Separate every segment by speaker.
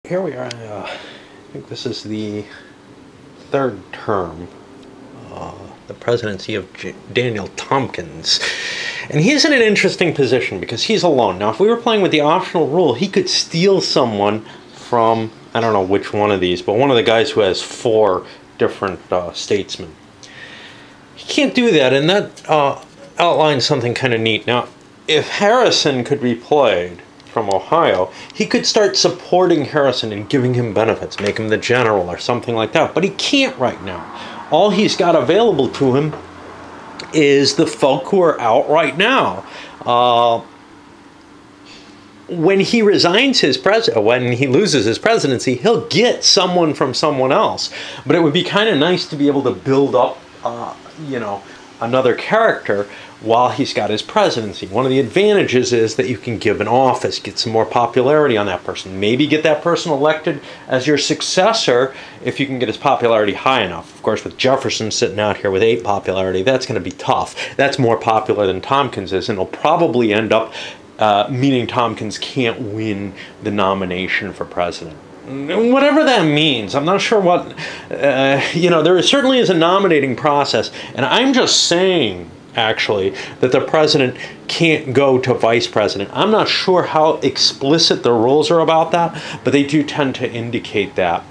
Speaker 1: Here we are. I think this is the third term, the presidency of Daniel Tompkins. And he's in an interesting position because he's alone. Now, if we were playing with the optional rule, he could steal someone from, I don't know which one of these, but one of the guys who has four different statesmen. He can't do that, and that outlines something kind of neat. Now, if Harrison could be played from Ohio, he could start supporting Harrison and giving him benefits, make him the general or something like that. But he can't right now. All he's got available to him is the folk who are out right now. When he resigns his when he loses his presidency, he'll get someone from someone else. But it would be kind of nice to be able to build up, another character while he's got his presidency. One of the advantages is that you can give an office, get some more popularity on that person. Maybe get that person elected as your successor if you can get his popularity high enough. Of course, with Jefferson sitting out here with 8 popularity, that's going to be tough. That's more popular than Tompkins is, and it'll probably end up meaning Tompkins can't win the nomination for president. Whatever that means, I'm not sure what, there certainly is a nominating process, and I'm just saying, actually, that the president can't go to vice president. I'm not sure how explicit the rules are about that, but they do tend to indicate that,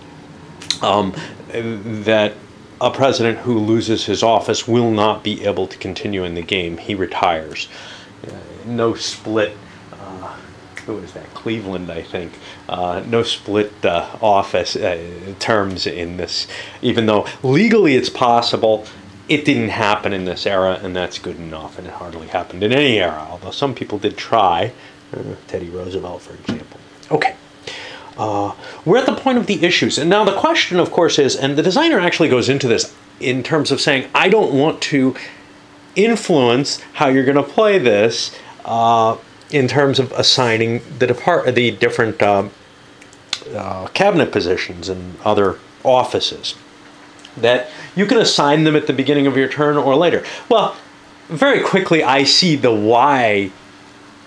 Speaker 1: that a president who loses his office will not be able to continue in the game. He retires. No split. Who is that? Cleveland, I think. No split office terms in this. Even though legally it's possible, it didn't happen in this era, and that's good enough. And it hardly happened in any era, although some people did try. Teddy Roosevelt, for example. Okay. We're at the point of the issues. And now the question, of course, is, and the designer actually goes into this in terms of saying, I don't want to influence how you're going to play this, in terms of assigning the different cabinet positions and other offices, that you can assign them at the beginning of your turn or later. Well, very quickly I see the why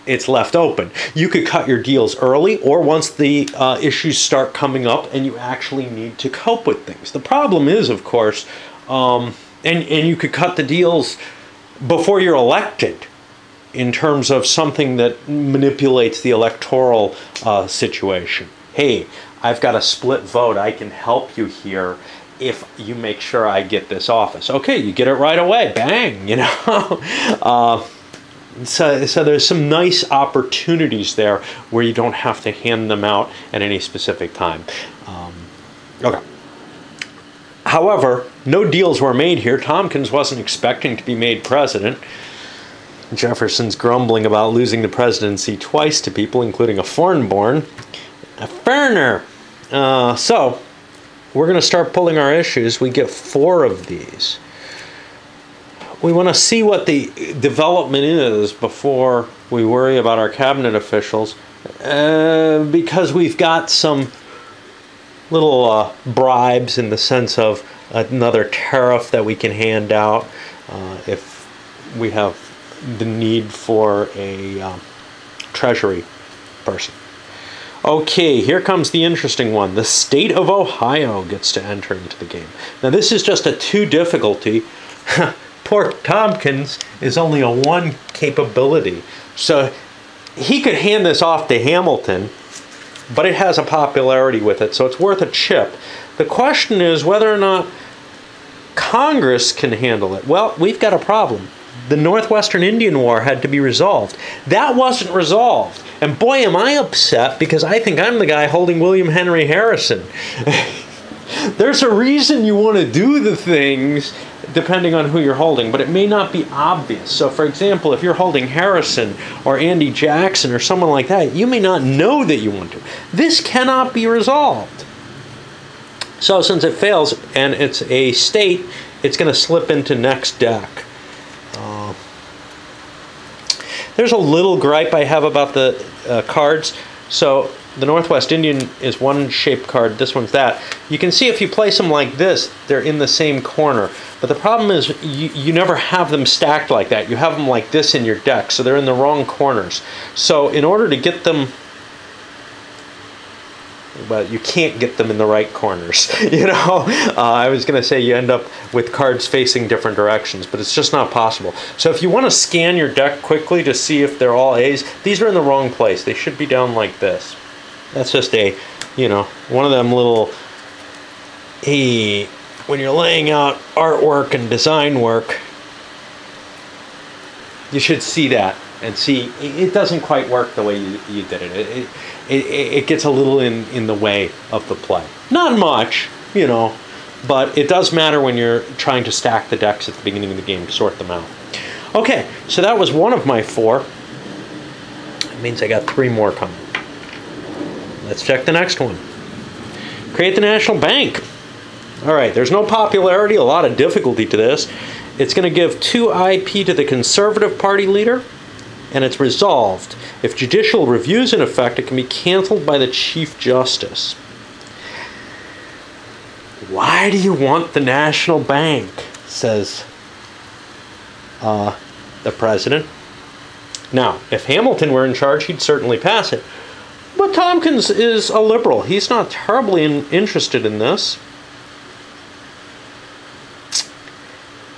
Speaker 1: it's left open. You could cut your deals early, or once the issues start coming up and you actually need to cope with things. The problem is, of course, and you could cut the deals before you're elected, in terms of something that manipulates the electoral situation. Hey, I've got a split vote. I can help you here if you make sure I get this office. Okay, you get it right away. Bang, So there's some nice opportunities there where you don't have to hand them out at any specific time. Okay. However, no deals were made here. Tompkins wasn't expecting to be made president. Jefferson's grumbling about losing the presidency twice to people, including a foreign-born, a foreigner. So, we're going to start pulling our issues. We get 4 of these. We want to see what the development is before we worry about our cabinet officials, because we've got some little bribes in the sense of another tariff that we can hand out if we have the need for a Treasury person. Okay, here comes the interesting one. The state of Ohio gets to enter into the game. Now, this is just a 2 difficulty. Poor Tompkins is only a 1 capability. So he could hand this off to Hamilton, but it has a popularity with it, so it's worth a chip. The question is whether or not Congress can handle it. Well, we've got a problem. The Northwestern Indian War had to be resolved. That wasn't resolved. And boy, am I upset, because I think I'm the guy holding William Henry Harrison. There's a reason you want to do the things depending on who you're holding, but it may not be obvious. So, for example, if you're holding Harrison or Andy Jackson or someone like that, you may not know that you want to. This cannot be resolved. So, since it fails and it's a state, it's going to slip into next deck. There's a little gripe I have about the cards. So the Northwest Indian is one shaped card, this one's that. You can see if you place them like this, they're in the same corner. But the problem is you never have them stacked like that. You have them like this in your deck, so they're in the wrong corners. So in order to get them but you can't get them in the right corners. You know, I was going to say you end up with cards facing different directions, but it's just not possible. So if you want to scan your deck quickly to see if they're all A's, these are in the wrong place. They should be down like this. That's just a, you know, one of them little, hey, when you're laying out artwork and design work, you should see that and see it doesn't quite work the way you did it. It gets a little in the way of the play. Not much, you know, but it does matter when you're trying to stack the decks at the beginning of the game to sort them out. Okay, so that was one of my 4. That means I got 3 more coming. Let's check the next one. Create the National Bank. All right, there's no popularity, a lot of difficulty to this. It's going to give 2 IP to the Conservative Party leader, and it's resolved. If judicial review is in effect, it can be canceled by the Chief Justice. Why do you want the National Bank? Says the president. Now, if Hamilton were in charge, he'd certainly pass it. But Tompkins is a liberal. He's not terribly interested in this.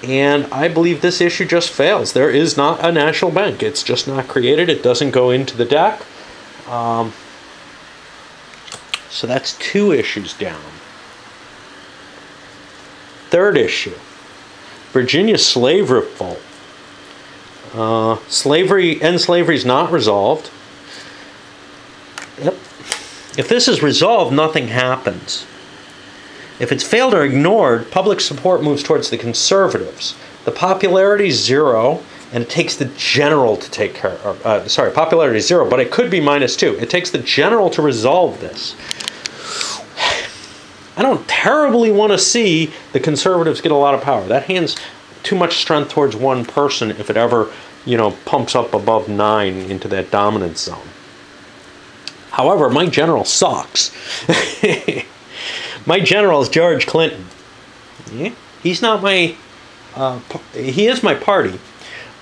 Speaker 1: And I believe this issue just fails. There is not a national bank. It's just not created. It doesn't go into the deck. So that's 2 issues down. Third issue. Virginia slave revolt. End slavery is not resolved. Yep. If this is resolved, nothing happens. If it's failed or ignored, public support moves towards the conservatives. The popularity is 0, and it takes the general to take care of... popularity is 0, but it could be -2. It takes the general to resolve this. I don't terribly want to see the conservatives get a lot of power. That hands too much strength towards one person if it ever, you know, pumps up above 9 into that dominance zone. However, my general sucks. My general is George Clinton. Yeah? He's not my... he is my party,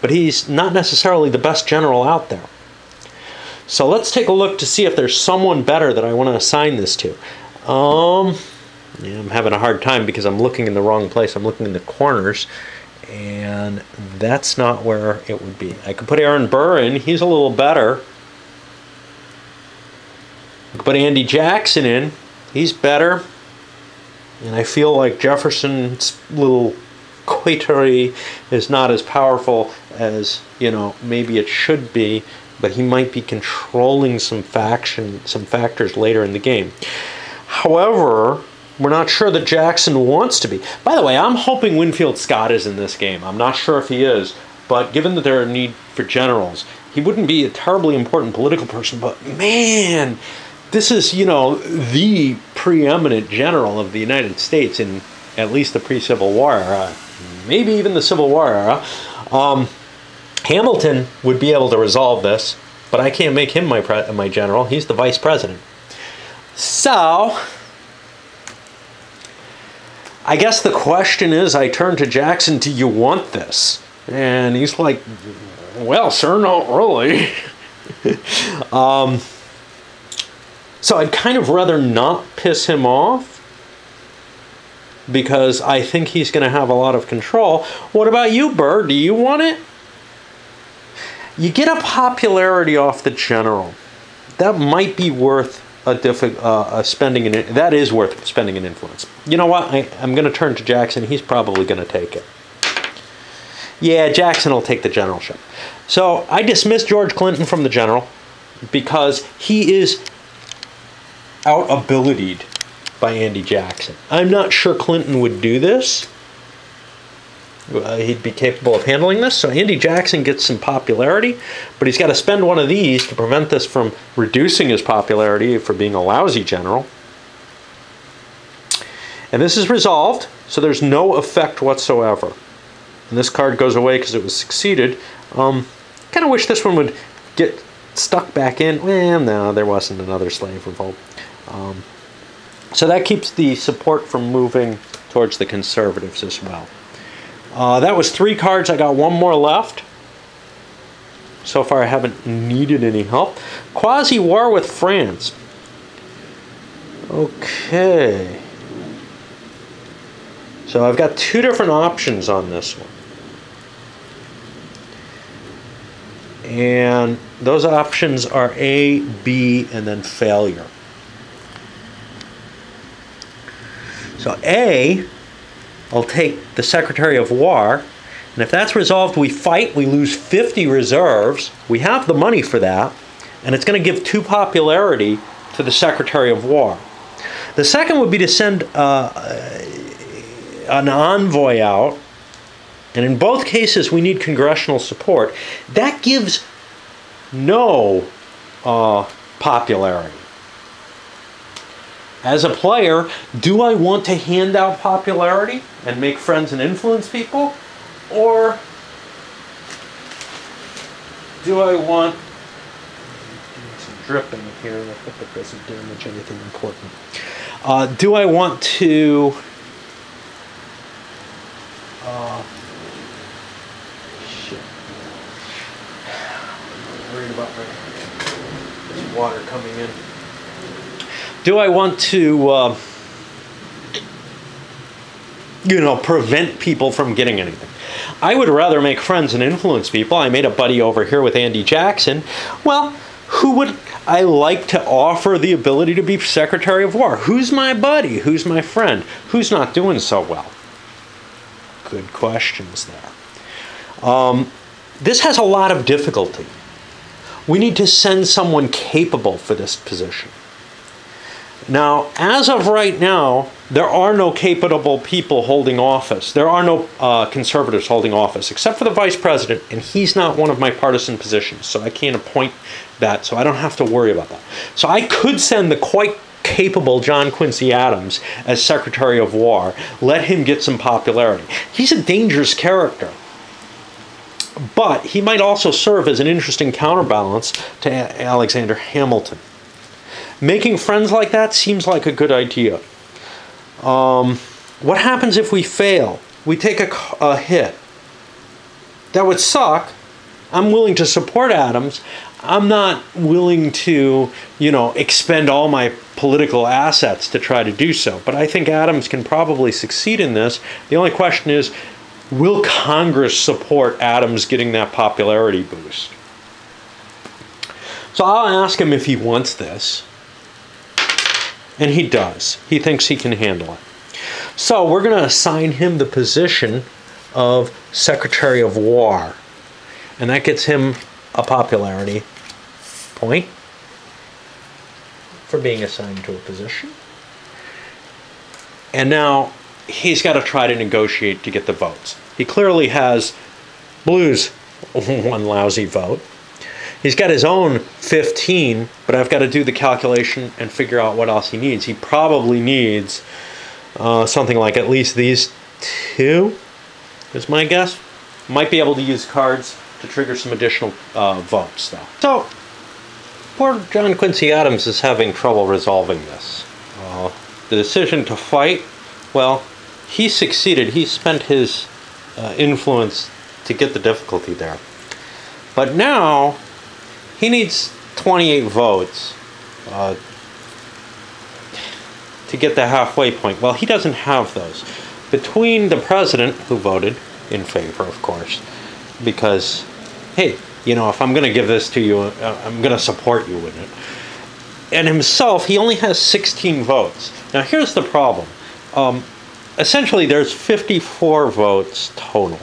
Speaker 1: but he's not necessarily the best general out there. So let's take a look to see if there's someone better that I want to assign this to. Yeah, I'm having a hard time because I'm looking in the wrong place. I'm looking in the corners, and that's not where it would be. I could put Aaron Burr in. He's a little better. I could put Andy Jackson in. He's better. And I feel like Jefferson's little coterie is not as powerful as, you know, maybe it should be, but he might be controlling some factors later in the game. However, we're not sure that Jackson wants to be. By the way, I'm hoping Winfield Scott is in this game. I'm not sure if he is, but given that there are need for generals, he wouldn't be a terribly important political person, but man, this is, you know, the preeminent general of the United States in at least the pre-Civil War era, maybe even the Civil War era. Hamilton would be able to resolve this, but I can't make him my general. He's the vice president. So, I guess the question is, I turn to Jackson, do you want this? And he's like, well, sir, not really. So I'd kind of rather not piss him off because I think he's going to have a lot of control. What about you, Burr? Do you want it? You get a popularity off the general. That might be worth spending an... That is worth spending an influence. You know what? I'm going to turn to Jackson. He's probably going to take it. Yeah, Jackson will take the generalship. So I dismissed George Clinton from the general because he is out-abilitied by Andy Jackson. I'm not sure Clinton would do this. He'd be capable of handling this. So Andy Jackson gets some popularity, but he's got to spend one of these to prevent this from reducing his popularity for being a lousy general. And this is resolved, so there's no effect whatsoever. And this card goes away because it was succeeded. Kind of wish this one would get stuck back in. Well, no, there wasn't another slave revolt. So that keeps the support from moving towards the conservatives as well. That was 3 cards. I got 1 more left. So far I haven't needed any help. Quasi-war with France. Okay. So I've got two different options on this one. And those options are A, B, and then failure. So A, I'll take the Secretary of War, and if that's resolved, we fight, we lose 50 reserves, we have the money for that, and it's going to give 2 popularity to the Secretary of War. The second would be to send an envoy out, and in both cases we need congressional support. That gives no popularity. As a player, do I want to hand out popularity and make friends and influence people? Or do I want some dripping here? I hope it doesn't damage anything important. Do I want to shit. I'm worried about this water coming in. Do I want to, prevent people from getting anything? I would rather make friends and influence people. I made a buddy over here with Andy Jackson. Well, who would I like to offer the ability to be Secretary of War? Who's my buddy? Who's my friend? Who's not doing so well? Good questions there. This has a lot of difficulty. We need to send someone capable for this position. Now, as of right now, there are no capable people holding office. There are no conservatives holding office, except for the vice president, and he's not one of my partisan positions, so I can't appoint that, so I don't have to worry about that. So I could send the quite capable John Quincy Adams as Secretary of War, let him get some popularity. He's a dangerous character, but he might also serve as an interesting counterbalance to Alexander Hamilton. Making friends like that seems like a good idea. What happens if we fail? We take a hit. That would suck. I'm willing to support Adams. I'm not willing to, expend all my political assets to try to do so. But I think Adams can probably succeed in this. The only question is, will Congress support Adams getting that popularity boost? So I'll ask him if he wants this. And he does. He thinks he can handle it. So we're going to assign him the position of Secretary of War. And that gets him a popularity point for being assigned to a position. And now he's got to try to negotiate to get the votes. He clearly has Blue's one lousy vote. He's got his own 15, but I've got to do the calculation and figure out what else he needs. He probably needs something like at least these 2, is my guess. Might be able to use cards to trigger some additional votes, though. So, poor John Quincy Adams is having trouble resolving this. The decision to fight, well, he succeeded. He spent his influence to get the difficulty there. But now he needs 28 votes to get the halfway point. Well, he doesn't have those. Between the president, who voted in favor, of course, because, hey, if I'm going to give this to you, I'm going to support you in it, and himself, he only has 16 votes. Now, here's the problem. Essentially, there's 54 votes total.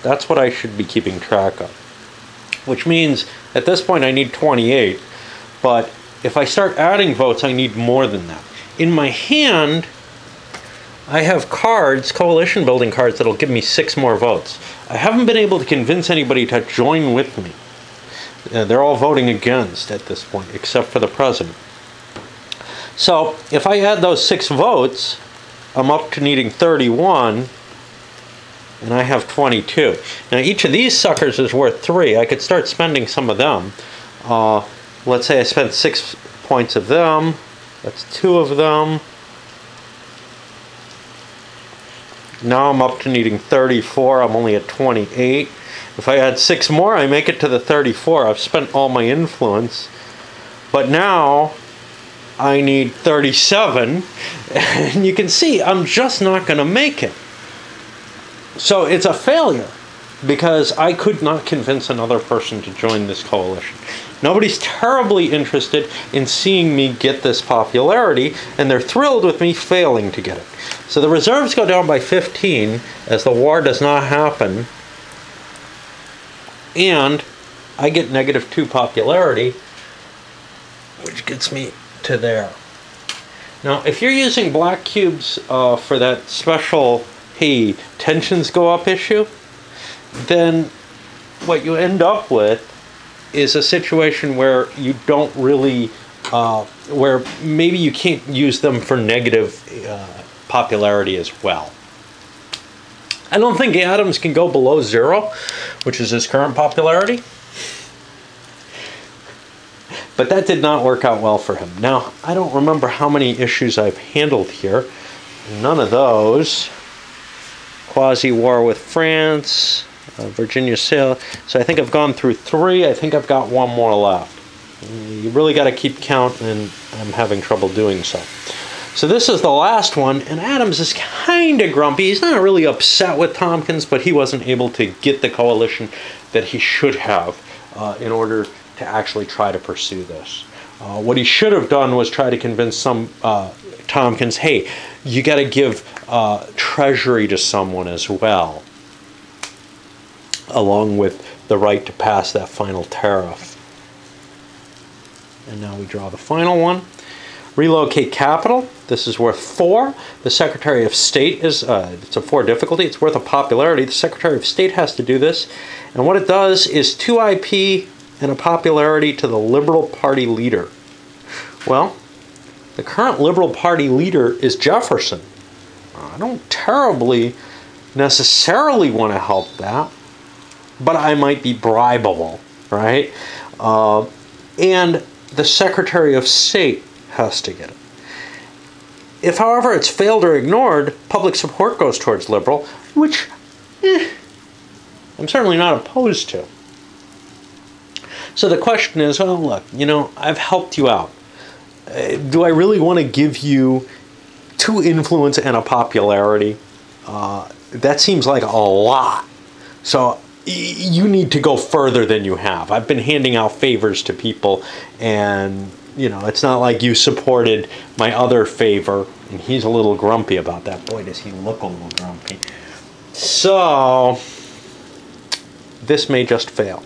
Speaker 1: That's what I should be keeping track of. Which means, at this point, I need 28. But if I start adding votes, I need more than that. In my hand, I have cards, coalition building cards, that'll give me 6 more votes. I haven't been able to convince anybody to join with me. They're all voting against at this point, except for the president. So, if I add those 6 votes, I'm up to needing 31, and I have 22. Now, each of these suckers is worth 3. I could start spending some of them. Let's say I spent 6 points of them. That's 2 of them. Now I'm up to needing 34. I'm only at 28. If I add 6 more, I make it to the 34. I've spent all my influence. But now I need 37, and you can see I'm just not going to make it. So it's a failure, because I could not convince another person to join this coalition. Nobody's terribly interested in seeing me get this popularity, and they're thrilled with me failing to get it. So the reserves go down by 15 as the war does not happen, and I get -2 popularity, which gets me to there. Now, if you're using black cubes for that special, hey, tensions go up issue, then what you end up with is a situation where you don't really, where maybe you can't use them for negative popularity as well. I don't think Adams can go below 0, which is his current popularity. But that did not work out well for him. Now, I don't remember how many issues I've handled here. None of those. Quasi-war with France, Virginia sale. So I think I've gone through 3. I think I've got 1 more left. You really got to keep count, and I'm having trouble doing so. So this is the last one, and Adams is kind of grumpy. He's not really upset with Tompkins, but he wasn't able to get the coalition that he should have in order to actually try to pursue this. What he should have done was try to convince some Tompkins, hey, you got to give treasury to someone as well, along with the right to pass that final tariff. And now we draw the final one. Relocate capital. This is worth 4. The Secretary of State is, it's a 4 difficulty. It's worth a popularity. The Secretary of State has to do this. And what it does is 2 IP and a popularity to the Liberal Party leader. Well, the current Liberal Party leader is Jefferson. I don't terribly necessarily want to help that, but I might be bribable, right? And the Secretary of State has to get it. If, however, it's failed or ignored, public support goes towards Liberal, which I'm certainly not opposed to. So the question is, well, look, you know, I've helped you out. Do I really want to give you 2 influence and a popularity? That seems like a lot. So you need to go further than you have. I've been handing out favors to people, and you know, it's not like you supported my other favor, and he's a little grumpy about that. Boy, does he look a little grumpy. So this may just fail.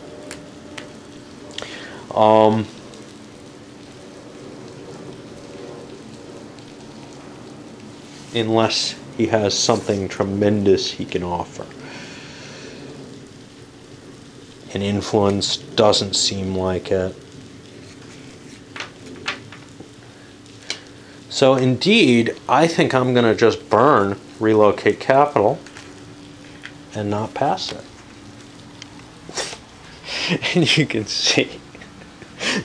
Speaker 1: Unless he has something tremendous he can offer. And influence doesn't seem like it. So indeed, I think I'm going to just burn relocate capital and not pass it. And you can see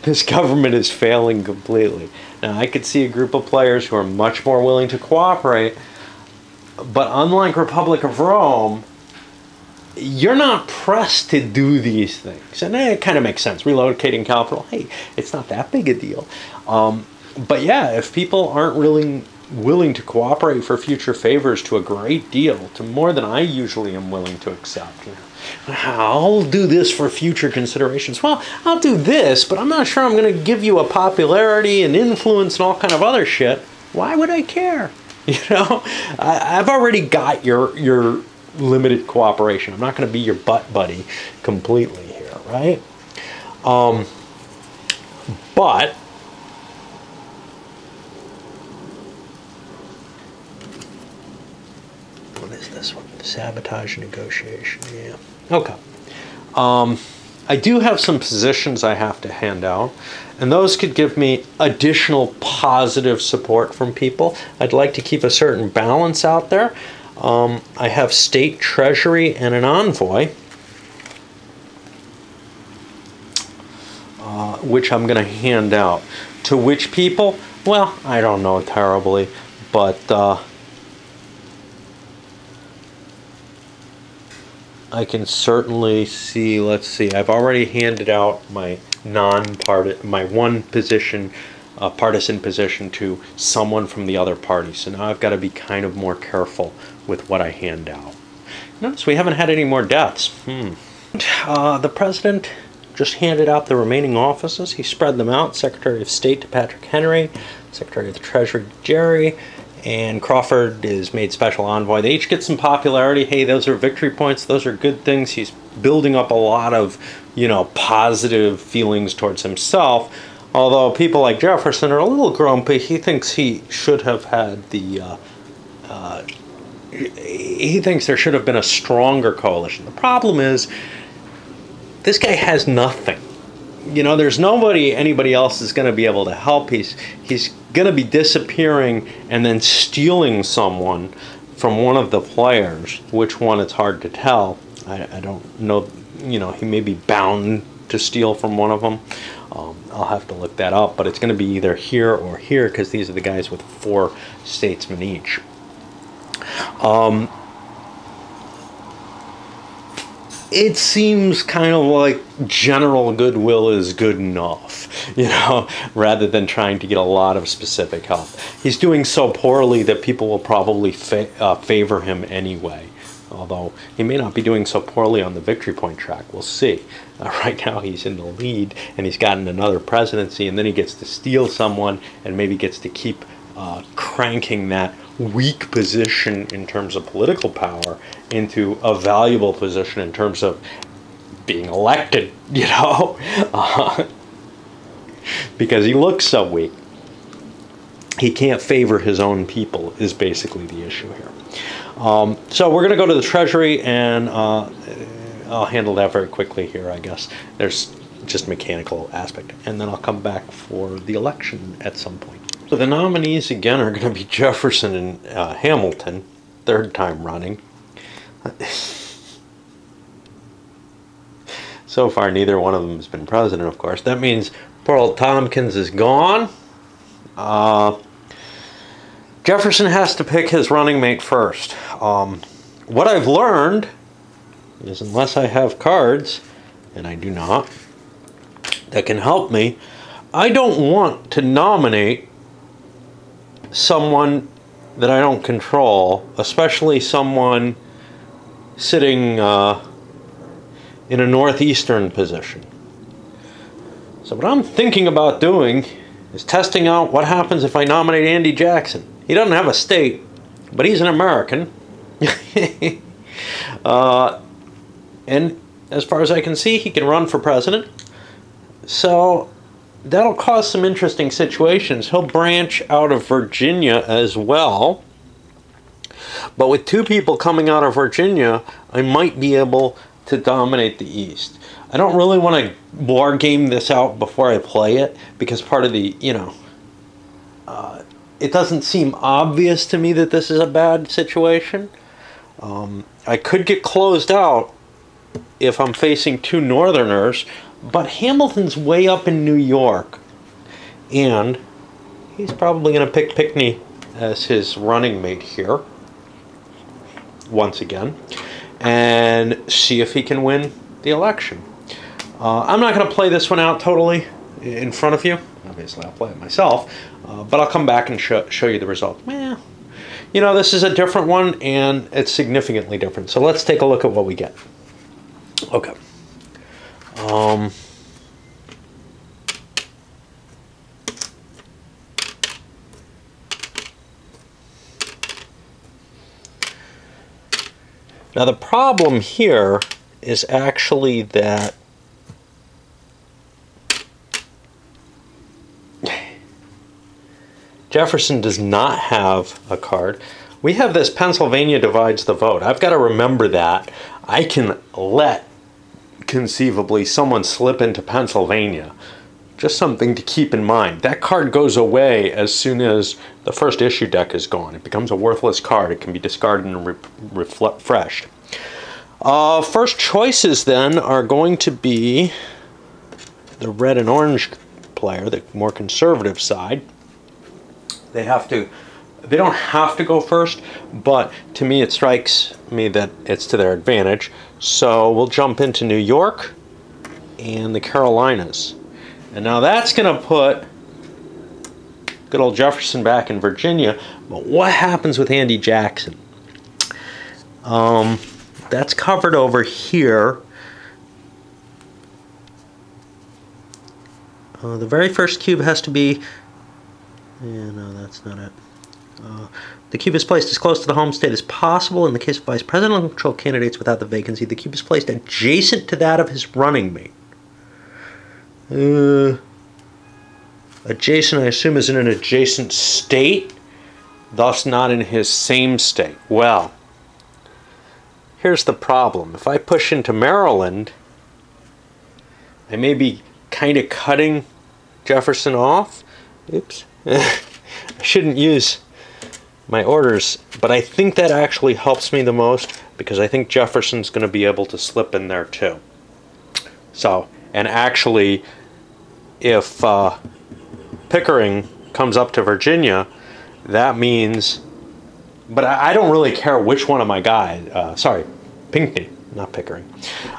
Speaker 1: this government is failing completely. Now, I could see a group of players who are much more willing to cooperate, but unlike Republic of Rome, you're not pressed to do these things. And it kind of makes sense. Relocating capital, hey, it's not that big a deal. But yeah, if people aren't really willing to cooperate for future favors to a great deal, to more than I usually am willing to accept, you know, I'll do this for future considerations. Well, I'll do this, but I'm not sure I'm going to give you a popularity and influence and all kind of other shit. Why would I care? You know, I've already got your limited cooperation. I'm not going to be your butt buddy completely here, right? But what is this one? Sabotage negotiation. Yeah. Okay. I do have some positions I have to hand out, and those could give me additional positive support from people. I'd like to keep a certain balance out there. I have state treasury and an envoy, which I'm going to hand out. To which people? Well, I don't know terribly, but I can certainly see, let's see, I've already handed out my my one position a partisan position to someone from the other party. So now I've got to be kind of more careful with what I hand out. Notice we haven't had any more deaths. The president just handed out the remaining offices. He spread them out. Secretary of State to Patrick Henry, Secretary of the Treasury to Jerry, and Crawford is made special envoy. They each get some popularity. Hey, those are victory points. Those are good things. He's building up a lot of, positive feelings towards himself. Although people like Jefferson are a little grumpy. He thinks he should have had the he thinks there should have been a stronger coalition. The problem is, this guy has nothing. There's anybody else is going to be able to help. He's going to be disappearing and then stealing someone from one of the players. Which one, it's hard to tell. I don't know. He may be bound to steal from one of them. I'll have to look that up. But it's going to be either here or here, because these are the guys with 4 statesmen each. It seems kind of like general goodwill is good enough, rather than trying to get a lot of specific help. He's doing so poorly that people will probably favor him anyway, although he may not be doing so poorly on the victory point track. We'll see. Right now he's in the lead, and he's gotten another presidency, and then he gets to steal someone and maybe gets to keep cranking that weak position in terms of political power into a valuable position in terms of being elected, because he looks so weak. He can't favor his own people is basically the issue here. So we're going to go to the Treasury, and I'll handle that very quickly here, I guess. There's just a mechanical aspect, and then I'll come back for the election at some point. So the nominees again are going to be Jefferson and Hamilton, 3rd time running. So far, neither one of them has been president, of course. That means poor old Tompkins is gone. Jefferson has to pick his running mate first. What I've learned is, unless I have cards, and I do not, that can help me, I don't want to nominate someone that I don't control, especially someone sitting in a northeastern position. So what I'm thinking about doing is testing out what happens if I nominate Andy Jackson. He doesn't have a state, but he's an American. And as far as I can see, he can run for president. So that'll cause some interesting situations. He'll branch out of Virginia as well. But with 2 people coming out of Virginia, I might be able to dominate the East. I don't really want to war game this out before I play it, because part of the, it doesn't seem obvious to me that this is a bad situation. I could get closed out if I'm facing 2 Northerners, but Hamilton's way up in New York, and he's probably going to pick Pinckney as his running mate here, once again, and see if he can win the election. I'm not going to play this one out totally in front of you. Obviously, I'll play it myself, but I'll come back and show you the result. This is a different one, and it's significantly different. So let's take a look at what we get. Okay. Now the problem here is actually that Jefferson does not have a card. We have this Pennsylvania divides the vote. I've got to remember that. I can let, conceivably, someone slip into Pennsylvania. Just something to keep in mind. That card goes away as soon as the first issue deck is gone. It becomes a worthless card. It can be discarded and refreshed. First choices then are going to be the red and orange player, the more conservative side. They don't have to go first, but to me it strikes me that it's to their advantage. So we'll jump into New York and the Carolinas. And now that's going to put good old Jefferson back in Virginia. But what happens with Andy Jackson? That's covered over here. The very first cube has to be... Yeah, no, that's not it. The cube is placed as close to the home state as possible. In the case of vice presidential candidates without the vacancy, the cube is placed adjacent to that of his running mate. Adjacent, I assume, is in an adjacent state, thus not in his same state. Well, here's the problem. If I push into Maryland, I may be kind of cutting Jefferson off. Oops. I shouldn't use my orders, but I think that actually helps me the most because I think Jefferson's going to be able to slip in there too. So, and actually, if Pickering comes up to Virginia, that means, but I don't really care which one of my guys, sorry, Pinckney, not Pickering.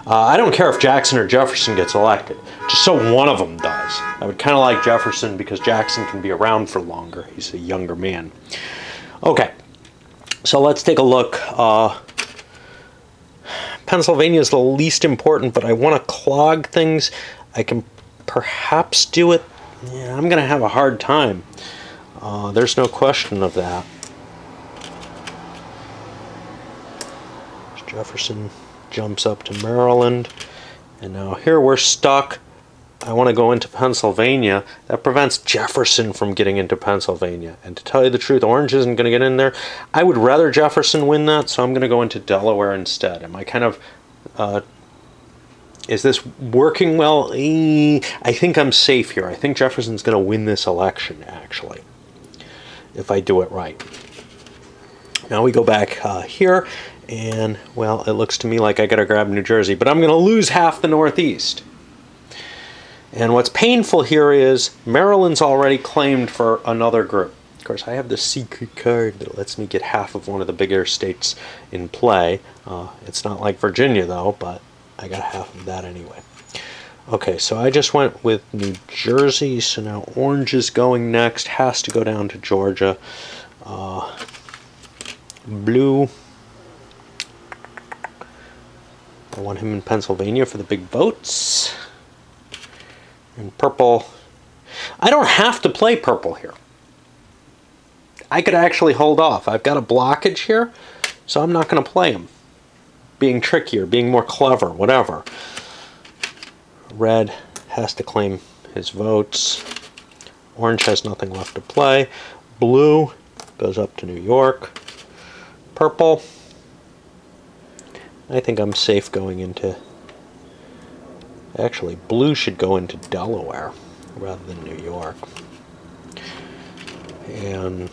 Speaker 1: I don't care if Jackson or Jefferson gets elected, just so one of them does. I would kind of like Jefferson because Jackson can be around for longer. He's a younger man. Okay, so let's take a look. Pennsylvania is the least important, but I want to clog things. I can perhaps do it. Yeah, I'm going to have a hard time. There's no question of that. Jefferson jumps up to Maryland, and now here we're stuck. I want to go into Pennsylvania. That prevents Jefferson from getting into Pennsylvania. And to tell you the truth, Orange isn't going to get in there. I would rather Jefferson win that, so I'm going to go into Delaware instead. Am I kind of... is this working well? I think I'm safe here. I think Jefferson's going to win this election, actually, if I do it right. Now we go back here, and, well, it looks to me like I got to grab New Jersey, but I'm going to lose half the Northeast. And what's painful here is Maryland's already claimed for another group. Of course, I have this secret card that lets me get half of one of the bigger states in play. It's not like Virginia, though, but I got half of that anyway. Okay, so I just went with New Jersey, so now Orange is going next. Has to go down to Georgia. Blue. I want him in Pennsylvania for the big votes. And purple, I don't have to play purple here. I could actually hold off. I've got a blockage here, so I'm not going to play him. Being trickier, being more clever, whatever. Red has to claim his votes. Orange has nothing left to play. Blue goes up to New York. Purple, I think I'm safe going into... Actually, blue should go into Delaware rather than New York. And,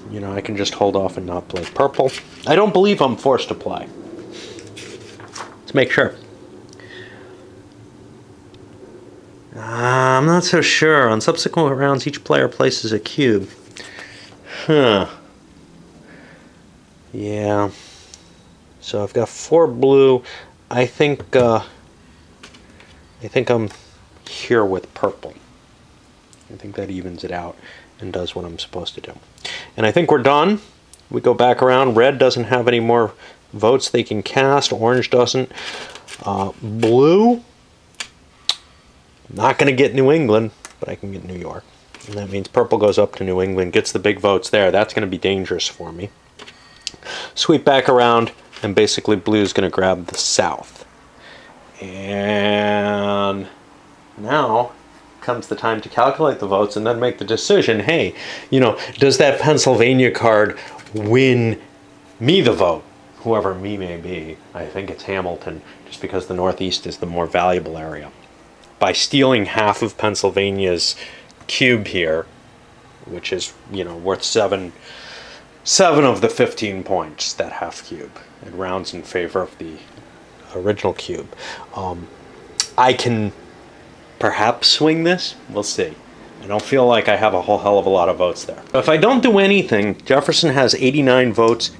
Speaker 1: you know, I can just hold off and not play purple. I don't believe I'm forced to play. Let's make sure. I'm not so sure. On subsequent rounds, each player places a cube. Huh. Yeah. So I've got 4 blue. I think I'm here with purple. I think that evens it out and does what I'm supposed to do. And I think we're done. We go back around. Red doesn't have any more votes they can cast. Orange doesn't. Blue, not going to get New England, but I can get New York. And that means purple goes up to New England, gets the big votes there. That's going to be dangerous for me. Sweep back around, and basically blue is going to grab the South. And now comes the time to calculate the votes and then make the decision. Hey, you know, does that Pennsylvania card win me the vote? Whoever me may be. I think it's Hamilton, just because the Northeast is the more valuable area. By stealing half of Pennsylvania's cube here, which is, you know, worth 7 of the 15 points, that half cube. It rounds in favor of the original cube. I can perhaps swing this. We'll see. I don't feel like I have a whole hell of a lot of votes there. If I don't do anything, Jefferson has 89 votes.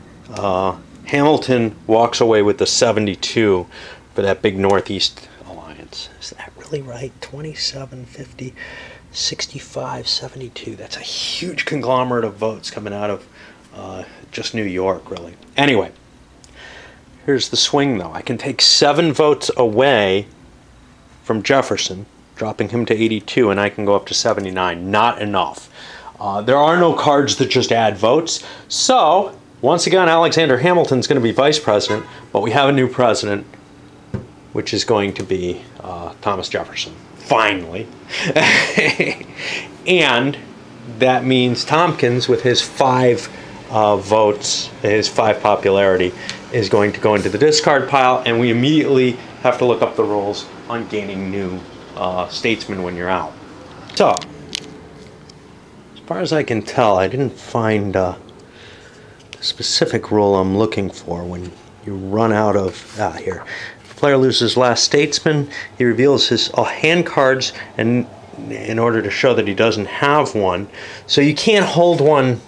Speaker 1: Hamilton walks away with the 72 for that big Northeast alliance. Is that really right? 27, 50, 65-72. That's a huge conglomerate of votes coming out of just New York, really. Anyway, here's the swing, though. I can take 7 votes away from Jefferson, dropping him to 82, and I can go up to 79. Not enough. There are no cards that just add votes. So, once again, Alexander Hamilton's going to be vice president, but we have a new president, which is going to be Thomas Jefferson. Finally. And that means Tompkins, with his 5 votes, his 5 popularity, is going to go into the discard pile, and we immediately have to look up the rules on gaining new statesmen when you're out. So, as far as I can tell, I didn't find the specific rule I'm looking for when you run out of... here. If the player loses last statesman, he reveals his hand cards and in order to show that he doesn't have one. So you can't hold one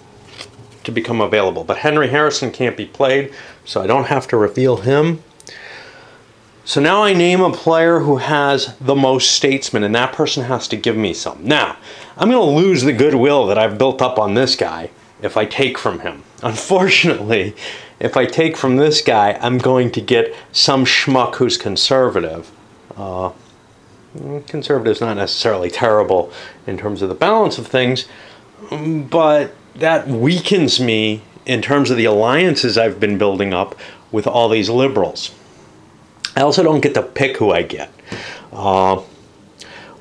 Speaker 1: to become available. But Henry Harrison can't be played, so I don't have to reveal him. So now I name a player who has the most statesmen, and that person has to give me some. Now, I'm going to lose the goodwill that I've built up on this guy if I take from him. Unfortunately, if I take from this guy, I'm going to get some schmuck who's conservative. Conservative's not necessarily terrible in terms of the balance of things, but that weakens me in terms of the alliances I've been building up with all these liberals. I also don't get to pick who I get,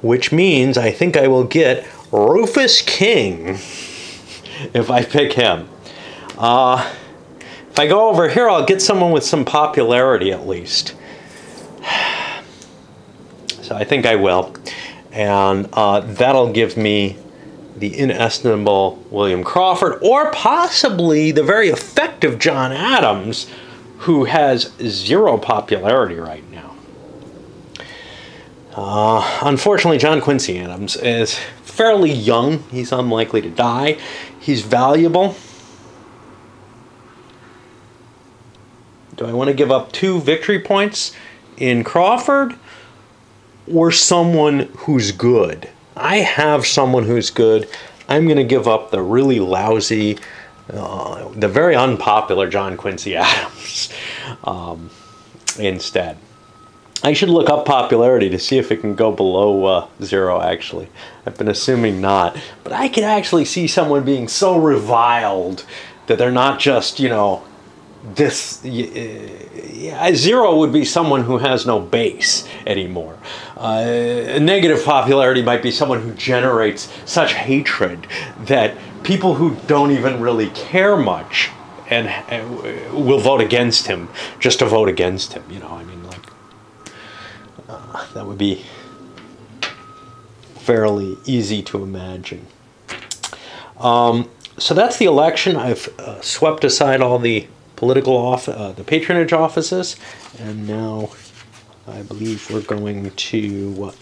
Speaker 1: which means I think I will get Rufus King if I pick him. If I go over here, I'll get someone with some popularity at least. So I think I will, and that'll give me the inestimable William Crawford, or possibly the very effective John Adams, who has 0 popularity right now. Unfortunately, John Quincy Adams is fairly young. He's unlikely to die. He's valuable. Do I want to give up 2 victory points in Crawford or someone who's good? I have someone who's good. I'm going to give up the really lousy, the very unpopular John Quincy Adams instead. I should look up popularity to see if it can go below 0, actually. I've been assuming not. But I could actually see someone being so reviled that they're not just, you know, this... 0 would be someone who has no base anymore. Negative popularity might be someone who generates such hatred that people who don't even really care much and will vote against him just to vote against him. You know, I mean, like, that would be fairly easy to imagine. So that's the election. I've swept aside all the political the patronage offices, and now I believe we're going to what?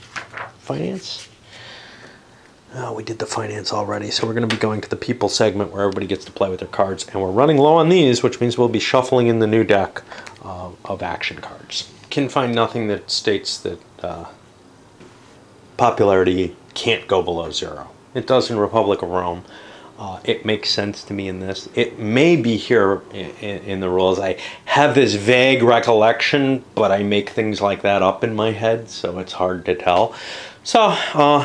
Speaker 1: Finance? Oh, we did the finance already, so we're going to be going to the people segment where everybody gets to play with their cards, and we're running low on these, which means we'll be shuffling in the new deck of action cards. Can find nothing that states that popularity can't go below 0. It does in Republic of Rome. It makes sense to me in this. It may be here in the rules. I have this vague recollection, but I make things like that up in my head, so it's hard to tell. So,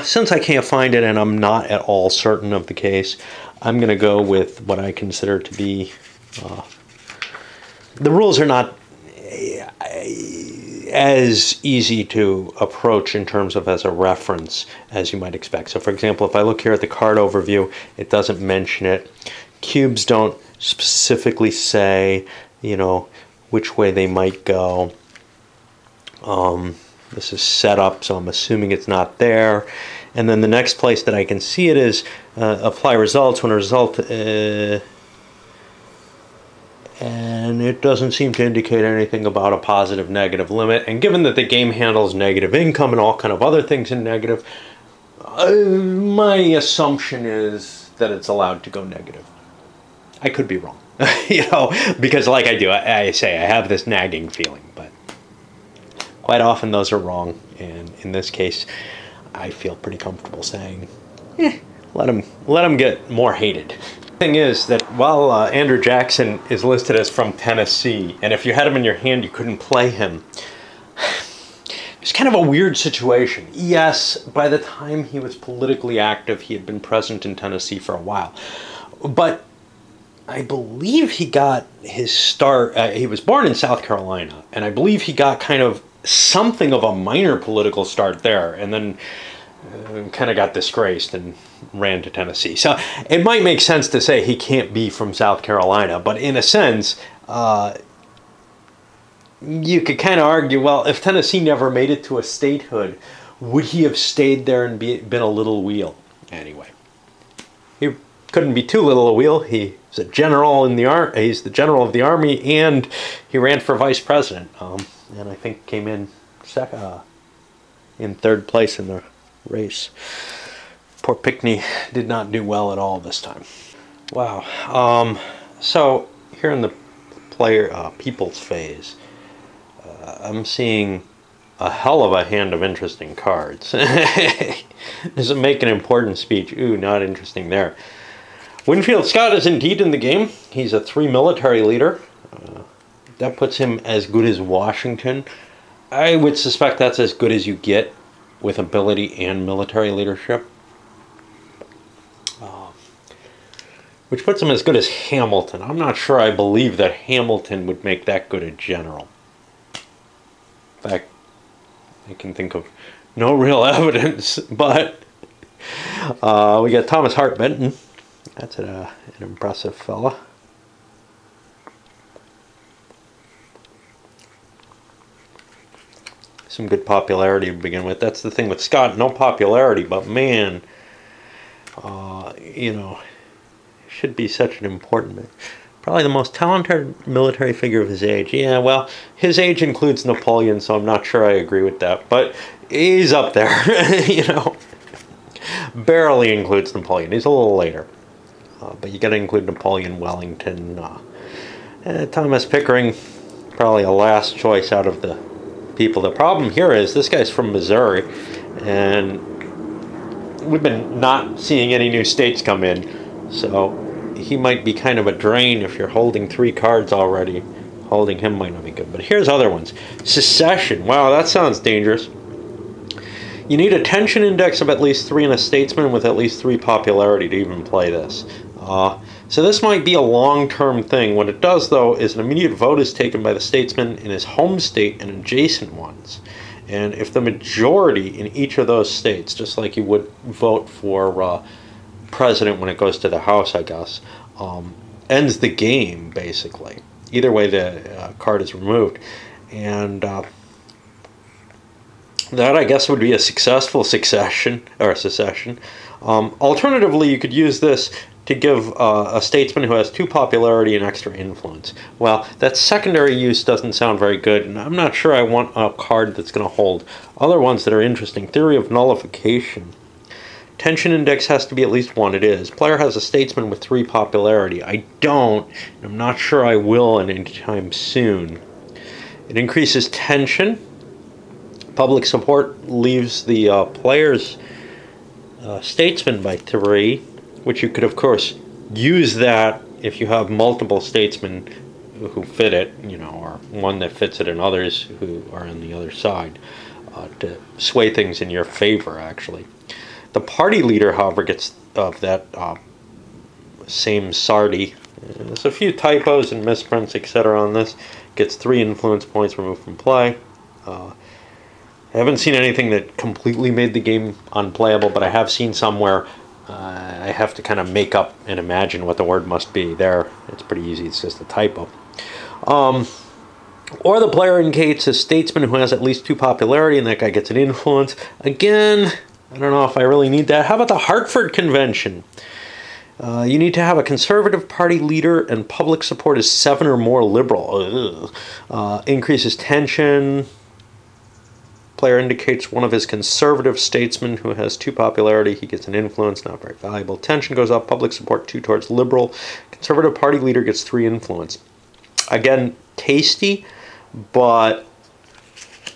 Speaker 1: since I can't find it and I'm not at all certain of the case, I'm going to go with what I consider to be... the rules are not as easy to approach in terms of as a reference as you might expect. So for example, if I look here at the card overview, it doesn't mention it. Cubes don't specifically say, you know, which way they might go. This is set up, so I'm assuming it's not there. And then the next place that I can see it is apply results when a result... and it doesn't seem to indicate anything about a positive negative limit. And given that the game handles negative income and all kind of other things in negative, my assumption is that it's allowed to go negative. I could be wrong, you know, because like I say, I have this nagging feeling, but quite often those are wrong. And in this case, I feel pretty comfortable saying let him get more hated. Thing is that while Andrew Jackson is listed as from Tennessee, and if you had him in your hand, you couldn't play him. It's kind of a weird situation. Yes, by the time he was politically active, he had been present in Tennessee for a while. But I believe he got his start, he was born in South Carolina, and I believe he got kind of something of a minor political start there, and then kind of got disgraced and ran to Tennessee. So it might make sense to say he can't be from South Carolina, but in a sense, you could kind of argue, well, if Tennessee never made it to a statehood, would he have stayed there and been a little wheel? Anyway, he couldn't be too little a wheel. He's a general in the he's the general of the army, and he ran for vice president, and I think came in third place in the race. Poor Pinckney did not do well at all this time. Wow. So here in the people's phase, I'm seeing a hell of a hand of interesting cards. Does it make an important speech? Ooh, not interesting there. Winfield Scott is indeed in the game. He's a 3 military leader. That puts him as good as Washington. I would suspect that's as good as you get with ability and military leadership. Which puts him as good as Hamilton. I'm not sure I believe that Hamilton would make that good a general. In fact, I can think of no real evidence, but we got Thomas Hart Benton. That's an impressive fella. Some good popularity to begin with. That's the thing with Scott, no popularity, but man, you know, should be such an important, probably the most talented military figure of his age. Yeah, well, his age includes Napoleon, so I'm not sure I agree with that, but he's up there, you know. Barely includes Napoleon. He's a little later. But you got to include Napoleon, Wellington, Thomas Pickering, probably a last choice out of the people. The problem here is this guy's from Missouri, and we've been not seeing any new states come in, so he might be kind of a drain if you're holding 3 cards already. Holding him might not be good. But here's other ones. Secession. Wow, that sounds dangerous. You need a tension index of at least 3 and a statesman with at least 3 popularity to even play this. So this might be a long-term thing. What it does, though, is an immediate vote is taken by the statesman in his home state and adjacent ones. And if the majority in each of those states, just like you would vote for president when it goes to the House, I guess, ends the game, basically. Either way, the card is removed. And that, I guess, would be a successful secession. Alternatively, you could use this to give a statesman who has 2 popularity and extra influence. Well, that secondary use doesn't sound very good, and I'm not sure I want a card that's going to hold other ones that are interesting. Theory of nullification. Tension index has to be at least 1. It is. Player has a statesman with 3 popularity. I don't, and I'm not sure I will anytime soon. It increases tension. Public support leaves the player's statesman by 3, which you could, of course, use that if you have multiple statesmen who fit it, you know, or one that fits it and others who are on the other side, to sway things in your favor, actually. The party leader, however, gets of that same Sardi. There's a few typos and misprints, etc. on this. Gets 3 influence points removed from play. I haven't seen anything that completely made the game unplayable, but I have seen some where I have to kind of make up and imagine what the word must be. There, it's pretty easy. It's just a typo. Or the player indicates a statesman who has at least 2 popularity, and that guy gets an influence. Again, I don't know if I really need that. How about the Hartford Convention? You need to have a conservative party leader and public support is 7 or more liberal. Increases tension. Player indicates one of his conservative statesmen who has 2 popularity. He gets an influence, not very valuable. Tension goes up. Public support 2 towards liberal. Conservative party leader gets 3 influence. Again, tasty, but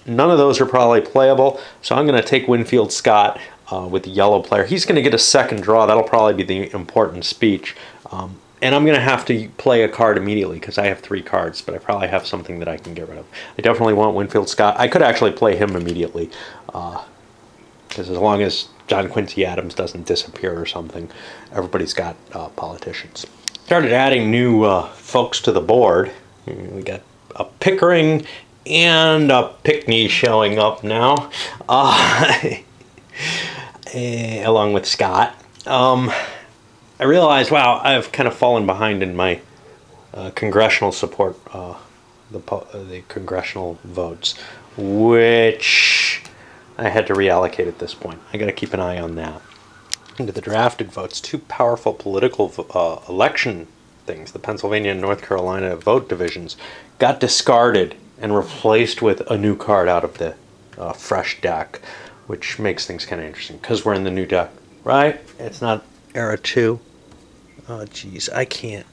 Speaker 1: none of those are probably playable. So I'm going to take Winfield Scott. with the yellow player. He's going to get a second draw. That'll probably be the important speech. And I'm going to have to play a card immediately because I have 3 cards, but I probably have something that I can get rid of. I definitely want Winfield Scott. I could actually play him immediately because as long as John Quincy Adams doesn't disappear or something, everybody's got politicians. Started adding new folks to the board. We got a Pickering and a Pickney showing up now, along with Scott. I realized, wow, I've kind of fallen behind in my congressional support, the congressional votes, which I had to reallocate at this point. I got to keep an eye on that. Into the drafted votes, 2 powerful political election things, the Pennsylvania and North Carolina vote divisions, got discarded and replaced with a new card out of the fresh deck, which makes things kind of interesting because we're in the new deck, right? It's not Era 2. Oh, geez, I can't.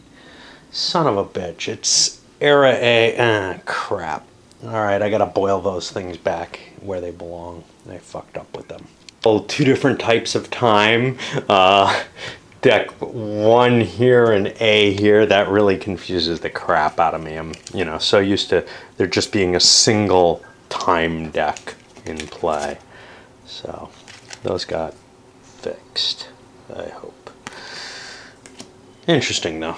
Speaker 1: Son of a bitch. It's Era A. Crap. All right, I got to boil those things back where they belong. I fucked up with them. Well, 2 different types of time. Deck 1 here and A here. That really confuses the crap out of me. I'm, so used to there just being a single time deck in play. So those got fixed, I hope. Interesting though.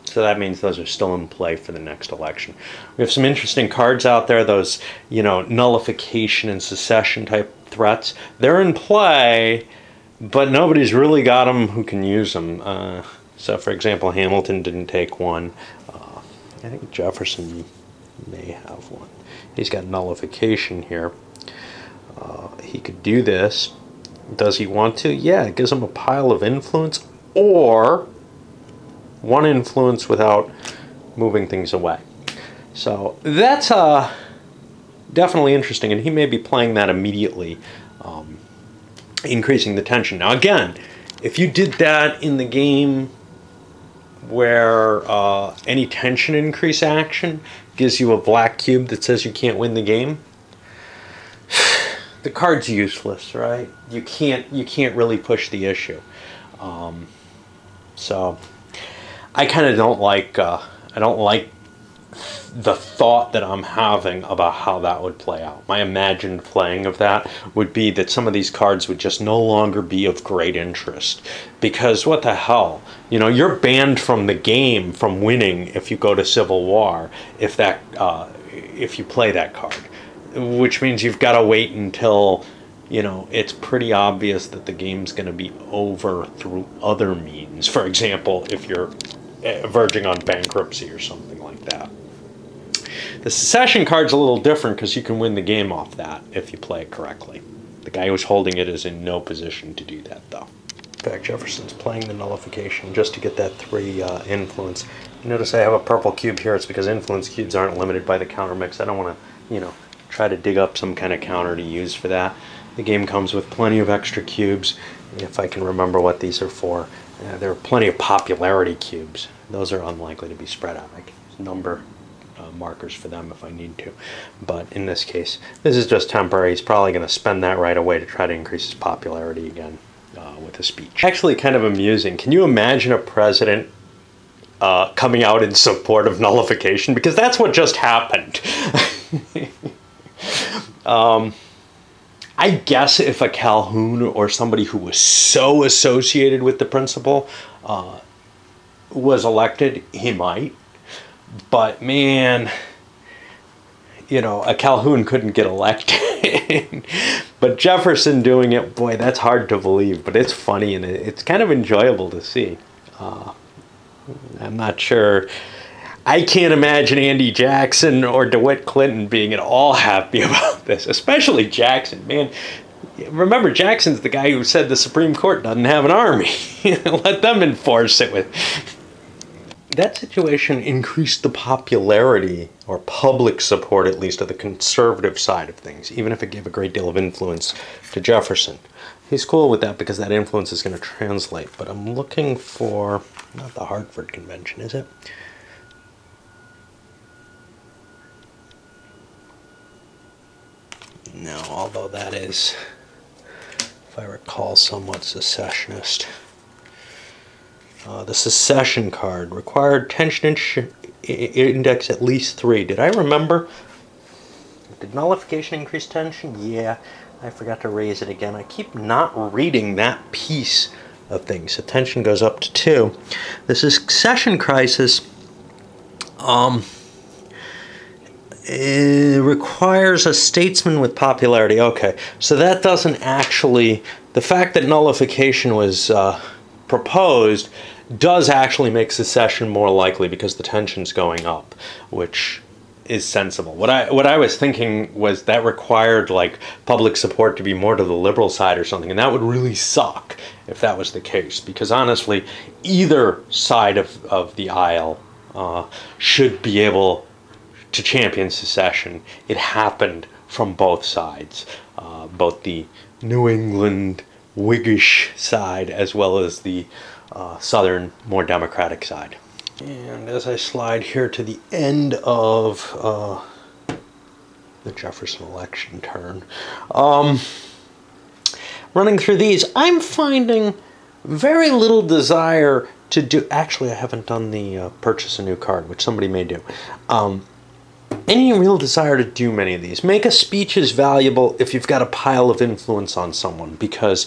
Speaker 1: So that means those are still in play for the next election. We have some interesting cards out there, those, nullification and secession type threats. They're in play, but nobody's really got them who can use them. So for example, Hamilton didn't take one. I think Jefferson may have one. He's got nullification here. He could do this. Does he want to? Yeah, it gives him a pile of influence, or 1 influence without moving things away. So that's definitely interesting, and he may be playing that immediately, increasing the tension. Now again, if you did that in the game where any tension increase action gives you a black cube that says you can't win the game, the card's useless, right? You can't really push the issue. So I kind of don't like the thought that I'm having about how that would play out. My imagined playing of that would be that some of these cards would just no longer be of great interest, because what the hell, you're banned from the game from winning if you go to Civil War if you play that card, which means you've got to wait until it's pretty obvious that the game's going to be over through other means. For example, if you're verging on bankruptcy or something like that. The secession card's a little different because you can win the game off that if you play it correctly. The guy who's holding it is in no position to do that, though. In fact, Jefferson's playing the nullification just to get that 3 influence. You notice I have a purple cube here. It's because influence cubes aren't limited by the counter mix. I don't want to, try to dig up some kind of counter to use for that. The game comes with plenty of extra cubes, if I can remember what these are for. There are plenty of popularity cubes. Those are unlikely to be spread out. I can number markers for them if I need to. But in this case, this is just temporary. He's probably going to spend that right away to try to increase his popularity again with a speech. Actually kind of amusing. Can you imagine a president coming out in support of nullification? Because that's what just happened. I guess if a Calhoun or somebody who was so associated with the principle was elected, he might. But man, a Calhoun couldn't get elected. But Jefferson doing it, boy, that's hard to believe. But it's funny and it's kind of enjoyable to see. I'm not sure. I can't imagine Andy Jackson or DeWitt Clinton being at all happy about this, especially Jackson. Man, remember, Jackson's the guy who said the Supreme Court doesn't have an army. Let them enforce it with. That situation increased the popularity, or public support at least, of the conservative side of things, even if it gave a great deal of influence to Jefferson. He's cool with that because that influence is going to translate. But I'm looking for, not the Hartford Convention, is it? No, although that is if I recall, somewhat secessionist. The secession card required tension index at least 3. Did I remember? Did nullification increase tension? Yeah, I forgot to raise it again. I keep not reading that piece of things. So tension goes up to 2. The succession crisis it requires a statesman with popularity. Okay, so that doesn't actually... The fact that nullification was proposed does actually make secession more likely because the tension's going up, which is sensible. What I was thinking was that required like public support to be more to the liberal side or something, and that would really suck if that was the case, because honestly either side of the aisle should be able to champion secession. It happened from both sides, both the New England Whiggish side as well as the Southern, more Democratic side. And as I slide here to the end of the Jefferson election turn, running through these, I'm finding very little desire to do... Actually, I haven't done the purchase a new card, which somebody may do. Any real desire to do many of these. Make a speech is valuable if you've got a pile of influence on someone, because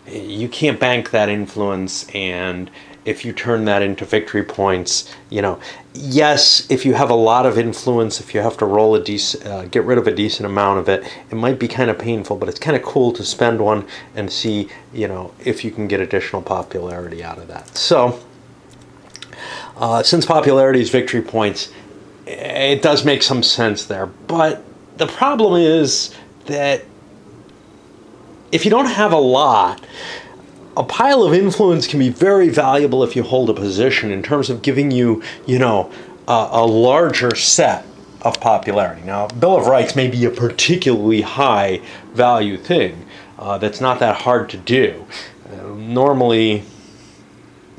Speaker 1: you can't bank that influence, and if you turn that into victory points, you know, yes, if you have a lot of influence, if you have to roll a get rid of a decent amount of it, it might be kind of painful, but it's kind of cool to spend one and see, you know, if you can get additional popularity out of that. So, since popularity is victory points, it does make some sense there. But the problem is that if you don't have a lot, a pile of influence can be very valuable if you hold a position in terms of giving you, you know, a larger set of popularity. Now, Bill of Rights may be a particularly high value thing that's not that hard to do. Normally,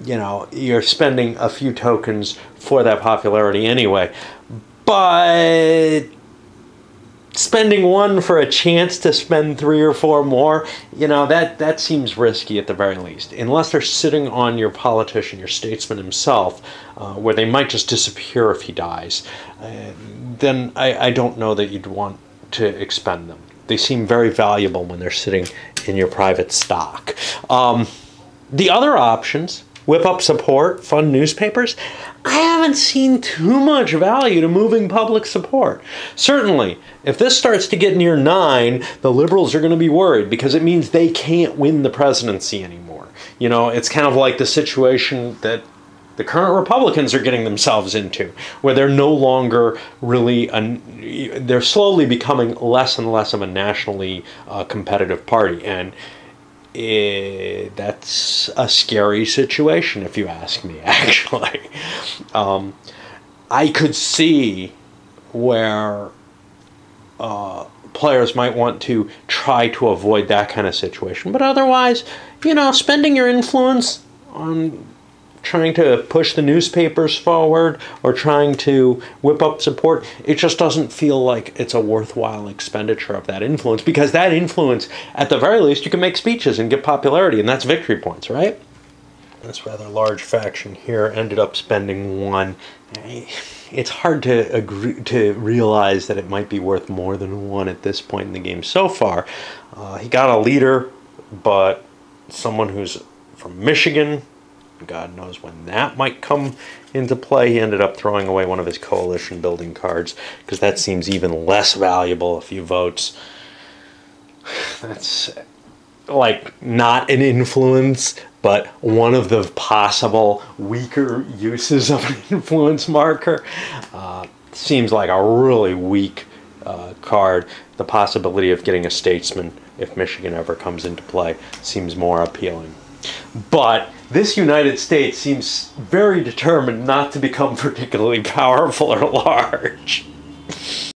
Speaker 1: you know, you're spending a few tokens for that popularity anyway, but spending one for a chance to spend 3 or 4 more, you know, that seems risky at the very least. Unless they're sitting on your politician, your statesman himself, where they might just disappear if he dies, then I don't know that you'd want to expend them. They seem very valuable when they're sitting in your private stock. The other options, whip up support, fund newspapers, I haven't seen too much value to moving public support. Certainly, if this starts to get near 9, the liberals are going to be worried, because it means they can't win the presidency anymore. You know, it's kind of like the situation that the current Republicans are getting themselves into, where they're no longer really, they're slowly becoming less and less of a nationally competitive party, and that's a scary situation, if you ask me, actually. I could see where players might want to try to avoid that kind of situation, but otherwise, you know, spending your influence on trying to push the newspapers forward or trying to whip up support, it just doesn't feel like it's a worthwhile expenditure of that influence, because that influence, at the very least, you can make speeches and get popularity, and that's victory points, right? This rather large faction here ended up spending 1. It's hard to agree to realize that it might be worth more than 1 at this point in the game so far. He got a leader, but someone who's from Michigan, God knows when that might come into play. He ended up throwing away one of his coalition building cards, because that seems even less valuable, a few votes. That's like not an influence, but one of the possible weaker uses of an influence marker. Seems like a really weak card. The possibility of getting a statesman, if Michigan ever comes into play, seems more appealing. But this United States seems very determined not to become particularly powerful or large.